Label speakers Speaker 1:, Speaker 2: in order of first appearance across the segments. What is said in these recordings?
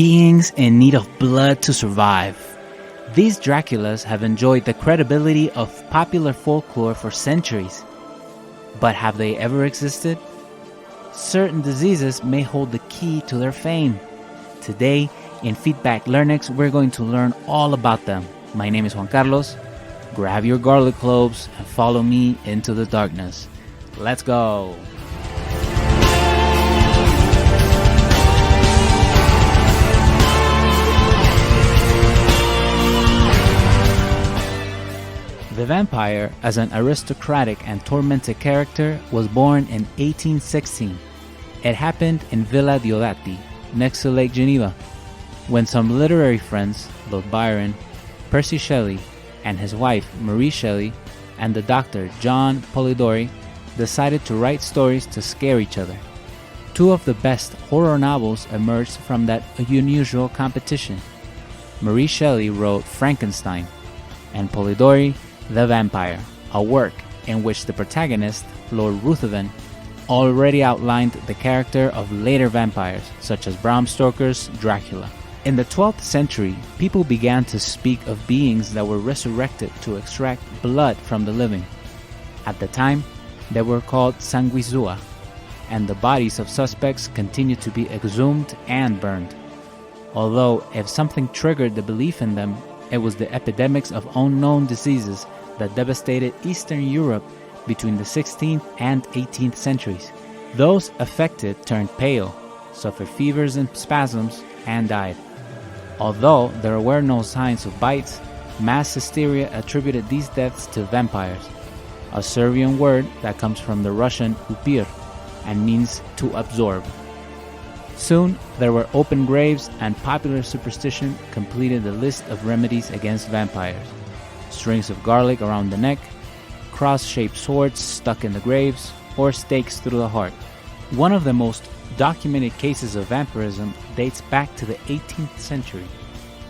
Speaker 1: beings in need of blood to survive. These Draculas have enjoyed the credibility of popular folklore for centuries. But have they ever existed? Certain diseases may hold the key to their fame. Today, in Feedback Learnex, we're going to learn all about them. My name is Juan Carlos. Grab your garlic cloves and follow me into the darkness. Let's go! The vampire, as an aristocratic and tormented character, was born in 1816. It happened in Villa Diodati, next to Lake Geneva, when some literary friends, Lord Byron, Percy Shelley, and his wife Marie Shelley, and the doctor John Polidori decided to write stories to scare each other. Two of the best horror novels emerged from that unusual competition. Marie Shelley wrote Frankenstein, and Polidori The Vampire, a work in which the protagonist, Lord Ruthven, already outlined the character of later vampires, such as Bram Stoker's Dracula. In the 12th century, people began to speak of beings that were resurrected to extract blood from the living. At the time, they were called sanguisua, and the bodies of suspects continued to be exhumed and burned. Although, if something triggered the belief in them, it was the epidemics of unknown diseases that devastated Eastern Europe between the 16th and 18th centuries. Those affected turned pale, suffered fevers and spasms, and died. Although there were no signs of bites, mass hysteria attributed these deaths to vampires, a Serbian word that comes from the Russian upir and means to absorb. Soon, there were open graves, and popular superstition completed the list of remedies against vampires. Strings of garlic around the neck, cross-shaped swords stuck in the graves, or stakes through the heart. One of the most documented cases of vampirism dates back to the 18th century.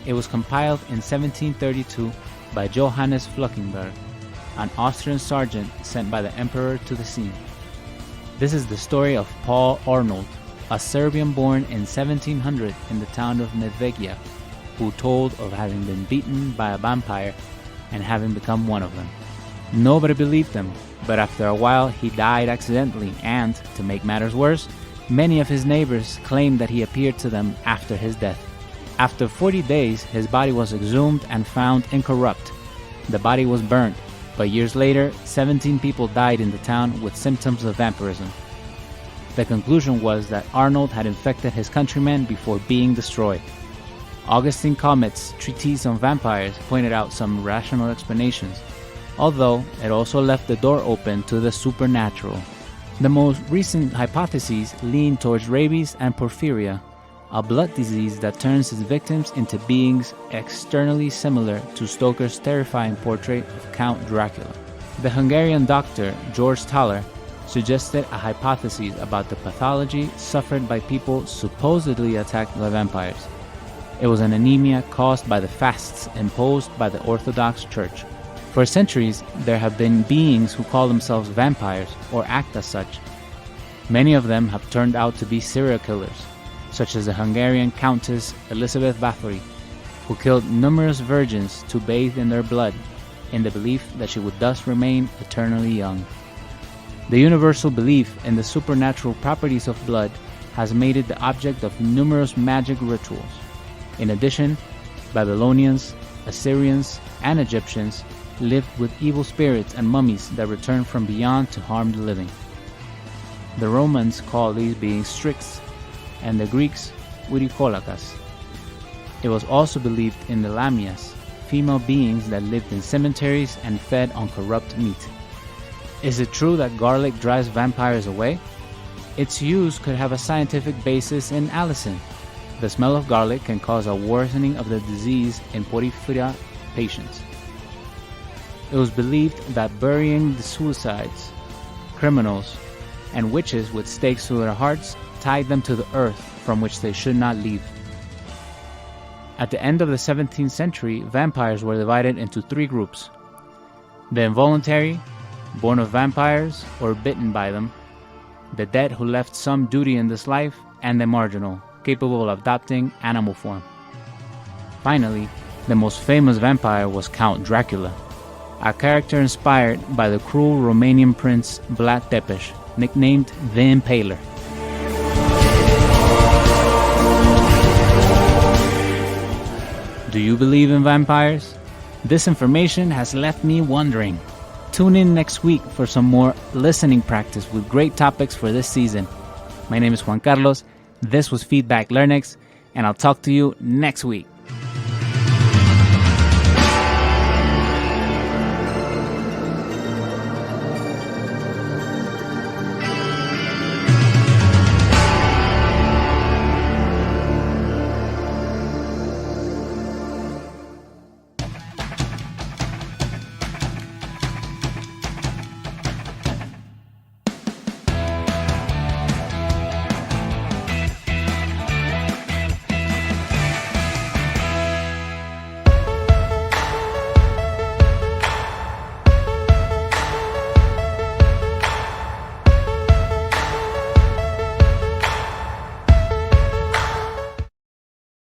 Speaker 1: It was compiled in 1732 by Johannes Fluckenberg, an Austrian sergeant sent by the emperor to the scene. This is the story of Paul Arnold, a Serbian born in 1700 in the town of Medvegia, who told of having been beaten by a vampire and having become one of them. Nobody believed him, but after a while he died accidentally, and, to make matters worse, many of his neighbors claimed that he appeared to them after his death. After 40 days, his body was exhumed and found incorrupt. The body was burned, but years later, 17 people died in the town with symptoms of vampirism. The conclusion was that Arnold had infected his countrymen before being destroyed. Augustine Comte's treatise on vampires pointed out some rational explanations, although it also left the door open to the supernatural. The most recent hypotheses lean towards rabies and porphyria, a blood disease that turns its victims into beings externally similar to Stoker's terrifying portrait of Count Dracula. The Hungarian doctor George Thaler suggested a hypothesis about the pathology suffered by people supposedly attacked by vampires. It was an anemia caused by the fasts imposed by the Orthodox Church. For centuries, there have been beings who call themselves vampires or act as such. Many of them have turned out to be serial killers, such as the Hungarian Countess Elizabeth Bathory, who killed numerous virgins to bathe in their blood, in the belief that she would thus remain eternally young. The universal belief in the supernatural properties of blood has made it the object of numerous magic rituals. In addition, Babylonians, Assyrians, and Egyptians lived with evil spirits and mummies that returned from beyond to harm the living. The Romans called these beings Strix, and the Greeks Urikolakas. It was also believed in the Lamias, female beings that lived in cemeteries and fed on corrupt meat. Is it true that garlic drives vampires away? Its use could have a scientific basis in allicin. The smell of garlic can cause a worsening of the disease in porphyria patients. It was believed that burying the suicides, criminals, and witches with stakes through their hearts tied them to the earth from which they should not leave. At the end of the 17th century, vampires were divided into three groups: the involuntary, born of vampires or bitten by them, the dead who left some duty in this life, and the marginal, capable of adopting animal form. Finally, the most famous vampire was Count Dracula, a character inspired by the cruel Romanian prince Vlad Tepes, nicknamed the Impaler. Do you believe in vampires? This information has left me wondering. Tune in next week for some more listening practice with great topics for this season. My name is Juan Carlos, this was Feedback Learnex, and I'll talk to you next week.